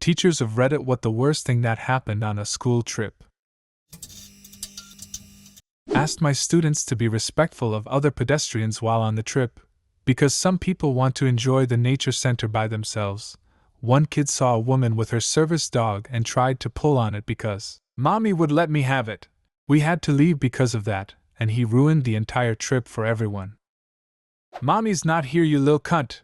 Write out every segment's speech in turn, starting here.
Teachers of Reddit, what the worst thing that happened on a school trip. Asked my students to be respectful of other pedestrians while on the trip, because some people want to enjoy the nature center by themselves. One kid saw a woman with her service dog and tried to pull on it because Mommy would let me have it. We had to leave because of that, and he ruined the entire trip for everyone. Mommy's not here, you lil' cunt.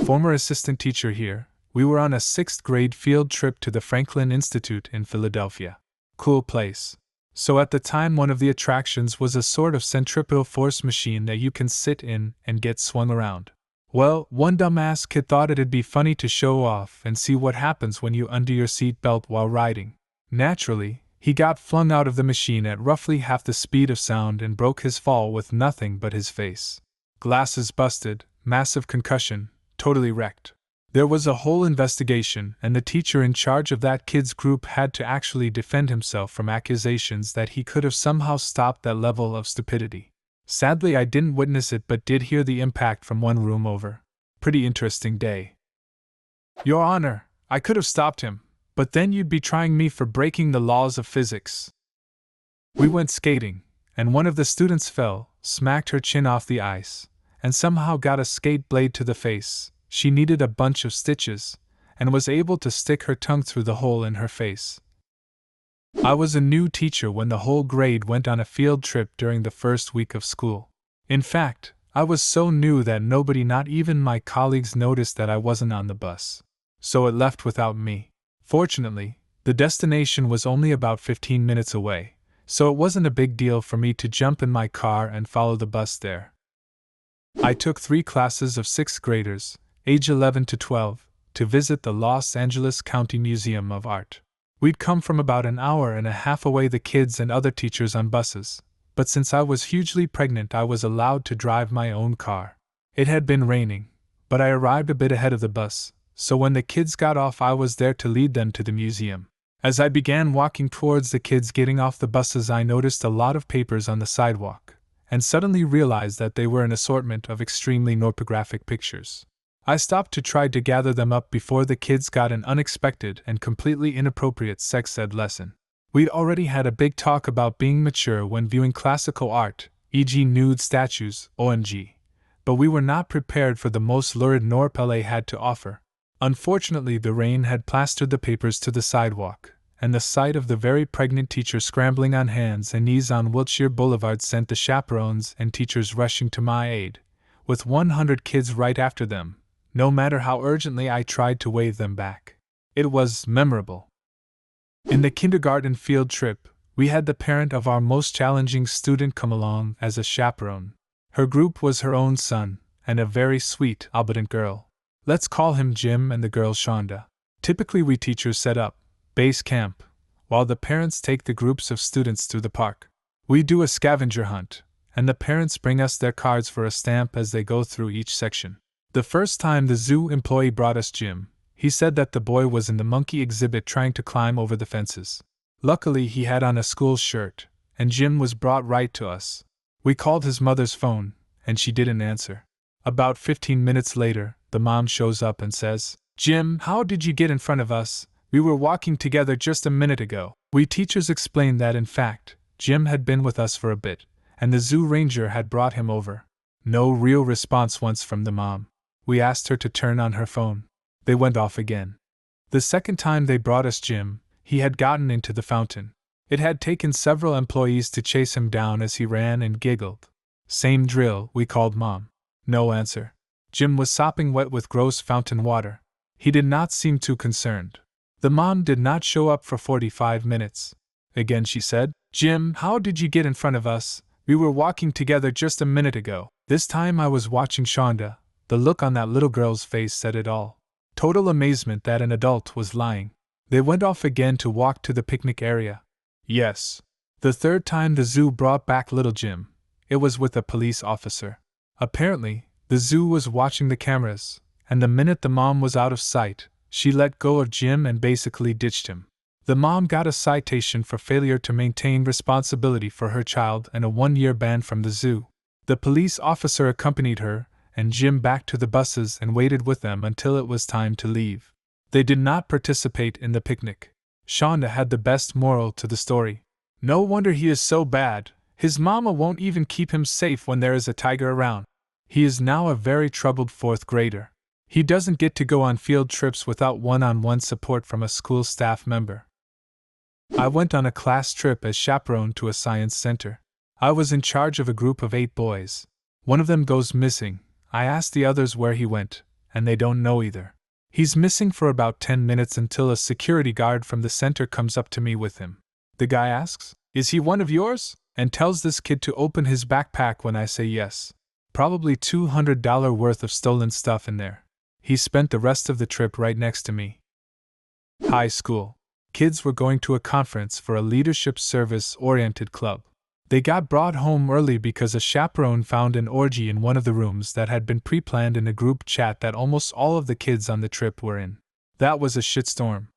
Former assistant teacher here. We were on a 6th grade field trip to the Franklin Institute in Philadelphia. Cool place. So at the time, one of the attractions was a sort of centripetal force machine that you can sit in and get swung around. Well, one dumbass kid thought it'd be funny to show off and see what happens when you undo your seat belt while riding. Naturally, he got flung out of the machine at roughly half the speed of sound and broke his fall with nothing but his face. Glasses busted, massive concussion, totally wrecked. There was a whole investigation, and the teacher in charge of that kid's group had to actually defend himself from accusations that he could have somehow stopped that level of stupidity. Sadly, I didn't witness it but did hear the impact from one room over. Pretty interesting day. Your Honor, I could have stopped him, but then you'd be trying me for breaking the laws of physics. We went skating, and one of the students fell, smacked her chin off the ice, and somehow got a skate blade to the face. She needed a bunch of stitches, and was able to stick her tongue through the hole in her face. I was a new teacher when the whole grade went on a field trip during the first week of school. In fact, I was so new that nobody, not even my colleagues, noticed that I wasn't on the bus. So it left without me. Fortunately, the destination was only about 15 minutes away, so it wasn't a big deal for me to jump in my car and follow the bus there. I took 3 classes of 6th graders, age 11 to 12, to visit the Los Angeles County Museum of Art. We'd come from about an hour and a half away, the kids and other teachers on buses, but since I was hugely pregnant I was allowed to drive my own car. It had been raining, but I arrived a bit ahead of the bus, so when the kids got off I was there to lead them to the museum. As I began walking towards the kids getting off the buses, I noticed a lot of papers on the sidewalk, and suddenly realized that they were an assortment of extremely pornographic pictures. I stopped to try to gather them up before the kids got an unexpected and completely inappropriate sex ed lesson. We'd already had a big talk about being mature when viewing classical art, e.g. nude statues, OMG. But we were not prepared for the most lurid Norpele had to offer. Unfortunately, the rain had plastered the papers to the sidewalk, and the sight of the very pregnant teacher scrambling on hands and knees on Wilshire Boulevard sent the chaperones and teachers rushing to my aid, with 100 kids right after them. No matter how urgently I tried to wave them back. It was memorable. In the kindergarten field trip, we had the parent of our most challenging student come along as a chaperone. Her group was her own son, and a very sweet, obedient girl. Let's call him Jim and the girl Shonda. Typically we teachers set up base camp, while the parents take the groups of students through the park. We do a scavenger hunt, and the parents bring us their cards for a stamp as they go through each section. The first time the zoo employee brought us Jim, he said that the boy was in the monkey exhibit trying to climb over the fences. Luckily he had on a school shirt, and Jim was brought right to us. We called his mother's phone, and she didn't answer. About 15 minutes later, the mom shows up and says, "Jim, how did you get in front of us? We were walking together just a minute ago." We teachers explained that in fact, Jim had been with us for a bit, and the zoo ranger had brought him over. No real response once from the mom. We asked her to turn on her phone. They went off again. The second time they brought us Jim, he had gotten into the fountain. It had taken several employees to chase him down as he ran and giggled. Same drill, we called Mom. No answer. Jim was sopping wet with gross fountain water. He did not seem too concerned. The mom did not show up for 45 minutes. Again she said, "Jim, how did you get in front of us? We were walking together just a minute ago." This time I was watching Shonda. The look on that little girl's face said it all. Total amazement that an adult was lying. They went off again to walk to the picnic area. Yes. The third time the zoo brought back little Jim. It was with a police officer. Apparently, the zoo was watching the cameras, and the minute the mom was out of sight, she let go of Jim and basically ditched him. The mom got a citation for failure to maintain responsibility for her child and a 1-year ban from the zoo. The police officer accompanied her and Jim back to the buses and waited with them until it was time to leave. They did not participate in the picnic. Shonda had the best moral to the story. No wonder he is so bad. His mama won't even keep him safe when there is a tiger around. He is now a very troubled fourth grader. He doesn't get to go on field trips without one-on-one support from a school staff member. I went on a class trip as chaperone to a science center. I was in charge of a group of 8 boys. One of them goes missing. I asked the others where he went, and they don't know either. He's missing for about 10 minutes until a security guard from the center comes up to me with him. The guy asks, "Is he one of yours?" and tells this kid to open his backpack when I say yes. Probably $200 worth of stolen stuff in there. He spent the rest of the trip right next to me. High school. Kids were going to a conference for a leadership service-oriented club. They got brought home early because a chaperone found an orgy in one of the rooms that had been pre-planned in a group chat that almost all of the kids on the trip were in. That was a shitstorm.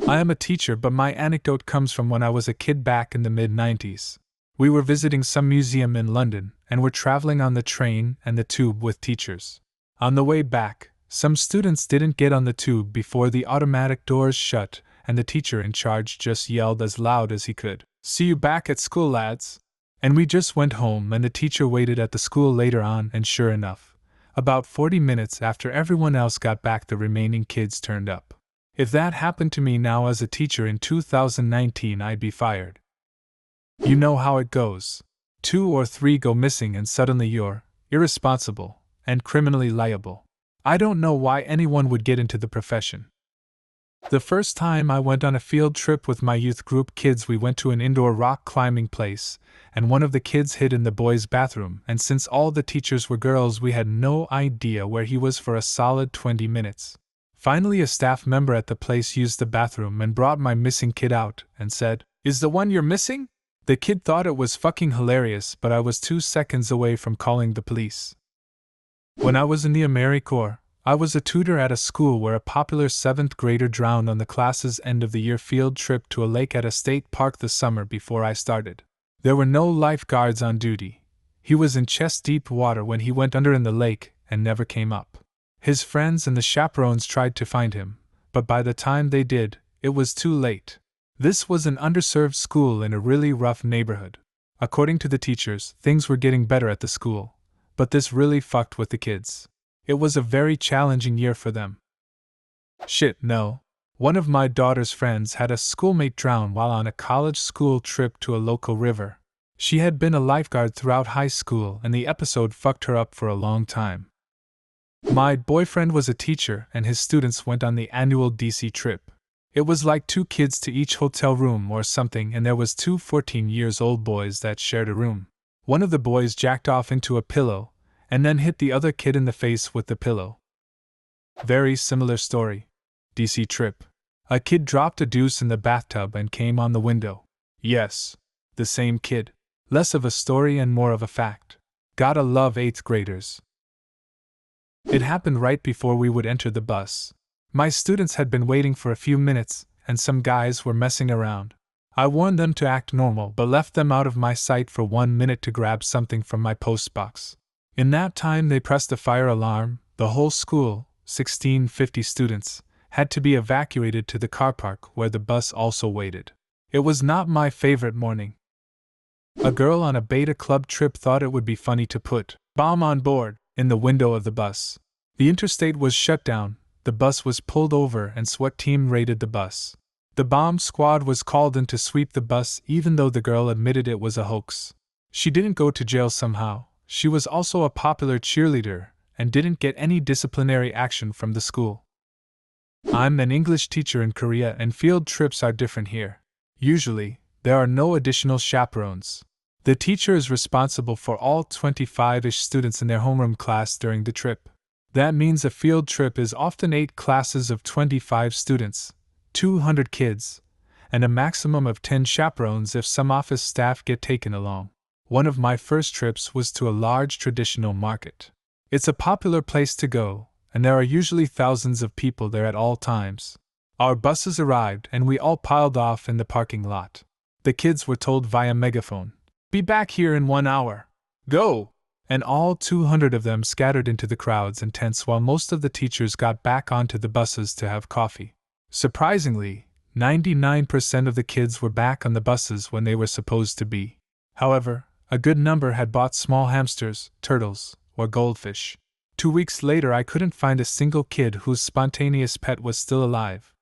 I am a teacher, but my anecdote comes from when I was a kid back in the mid-90s. We were visiting some museum in London, and were traveling on the train and the tube with teachers. On the way back, some students didn't get on the tube before the automatic doors shut, and the teacher in charge just yelled as loud as he could, "See you back at school, lads!" And we just went home, and the teacher waited at the school later on, and sure enough, about 40 minutes after everyone else got back, the remaining kids turned up. If that happened to me now as a teacher in 2019, I'd be fired. You know how it goes. 2 or 3 go missing and suddenly you're irresponsible and criminally liable. I don't know why anyone would get into the profession. The first time I went on a field trip with my youth group kids, we went to an indoor rock climbing place, and one of the kids hid in the boys' bathroom, and since all the teachers were girls, we had no idea where he was for a solid 20 minutes. Finally, a staff member at the place used the bathroom and brought my missing kid out and said, "Is the one you're missing?" The kid thought it was fucking hilarious, but I was 2 seconds away from calling the police. When I was in the AmeriCorps, I was a tutor at a school where a popular 7th grader drowned on the class's end-of-the-year field trip to a lake at a state park the summer before I started. There were no lifeguards on duty. He was in chest-deep water when he went under in the lake and never came up. His friends and the chaperones tried to find him, but by the time they did, it was too late. This was an underserved school in a really rough neighborhood. According to the teachers, things were getting better at the school, but this really fucked with the kids. It was a very challenging year for them. Shit, no. One of my daughter's friends had a schoolmate drown while on a college school trip to a local river. She had been a lifeguard throughout high school, and the episode fucked her up for a long time. My boyfriend was a teacher, and his students went on the annual DC trip. It was like 2 kids to each hotel room or something, and there was 2 14-year-old boys that shared a room. One of the boys jacked off into a pillow, and then hit the other kid in the face with the pillow. Very similar story. DC trip. A kid dropped a deuce in the bathtub and came on the window. Yes, the same kid. Less of a story and more of a fact. Gotta love 8th graders. It happened right before we would enter the bus. My students had been waiting for a few minutes, and some guys were messing around. I warned them to act normal, but left them out of my sight for 1 minute to grab something from my postbox. In that time, they pressed the fire alarm. The whole school, 1,650 students, had to be evacuated to the car park where the bus also waited. It was not my favorite morning. A girl on a beta club trip thought it would be funny to put "bomb on board" in the window of the bus. The interstate was shut down, the bus was pulled over, and SWAT team raided the bus. The bomb squad was called in to sweep the bus, even though the girl admitted it was a hoax. She didn't go to jail somehow. She was also a popular cheerleader and didn't get any disciplinary action from the school. I'm an English teacher in Korea, and field trips are different here. Usually, there are no additional chaperones. The teacher is responsible for all 25-ish students in their homeroom class during the trip. That means a field trip is often 8 classes of 25 students, 200 kids, and a maximum of 10 chaperones if some office staff get taken along. One of my first trips was to a large traditional market. It's a popular place to go, and there are usually thousands of people there at all times. Our buses arrived and we all piled off in the parking lot. The kids were told via megaphone, "Be back here in 1 hour. Go!" and all 200 of them scattered into the crowds and tents while most of the teachers got back onto the buses to have coffee. Surprisingly, 99% of the kids were back on the buses when they were supposed to be. However, a good number had bought small hamsters, turtles, or goldfish. 2 weeks later, I couldn't find a single kid whose spontaneous pet was still alive.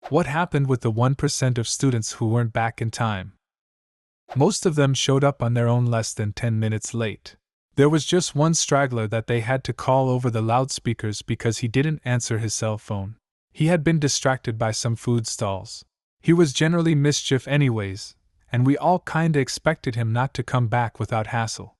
What happened with the 1% of students who weren't back in time? Most of them showed up on their own less than 10 minutes late. There was just one straggler that they had to call over the loudspeakers because he didn't answer his cell phone. He had been distracted by some food stalls. He was generally mischief anyways, and we all kinda expected him not to come back without hassle.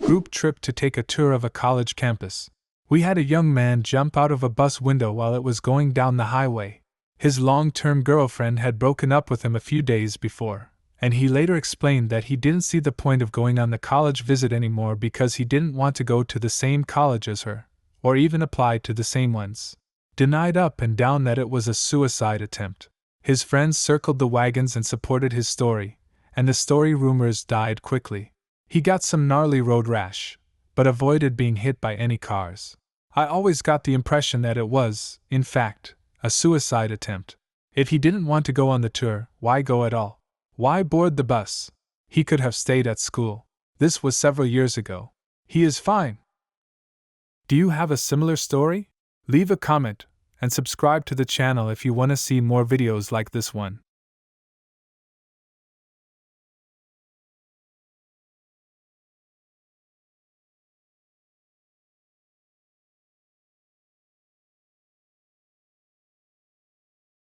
Group trip to take a tour of a college campus. We had a young man jump out of a bus window while it was going down the highway. His long-term girlfriend had broken up with him a few days before, and he later explained that he didn't see the point of going on the college visit anymore because he didn't want to go to the same college as her, or even apply to the same ones. Denied up and down that it was a suicide attempt. His friends circled the wagons and supported his story, and the story rumors died quickly. He got some gnarly road rash, but avoided being hit by any cars. I always got the impression that it was, in fact, a suicide attempt. If he didn't want to go on the tour, why go at all? Why board the bus? He could have stayed at school. This was several years ago. He is fine. Do you have a similar story? Leave a comment and subscribe to the channel if you want to see more videos like this one.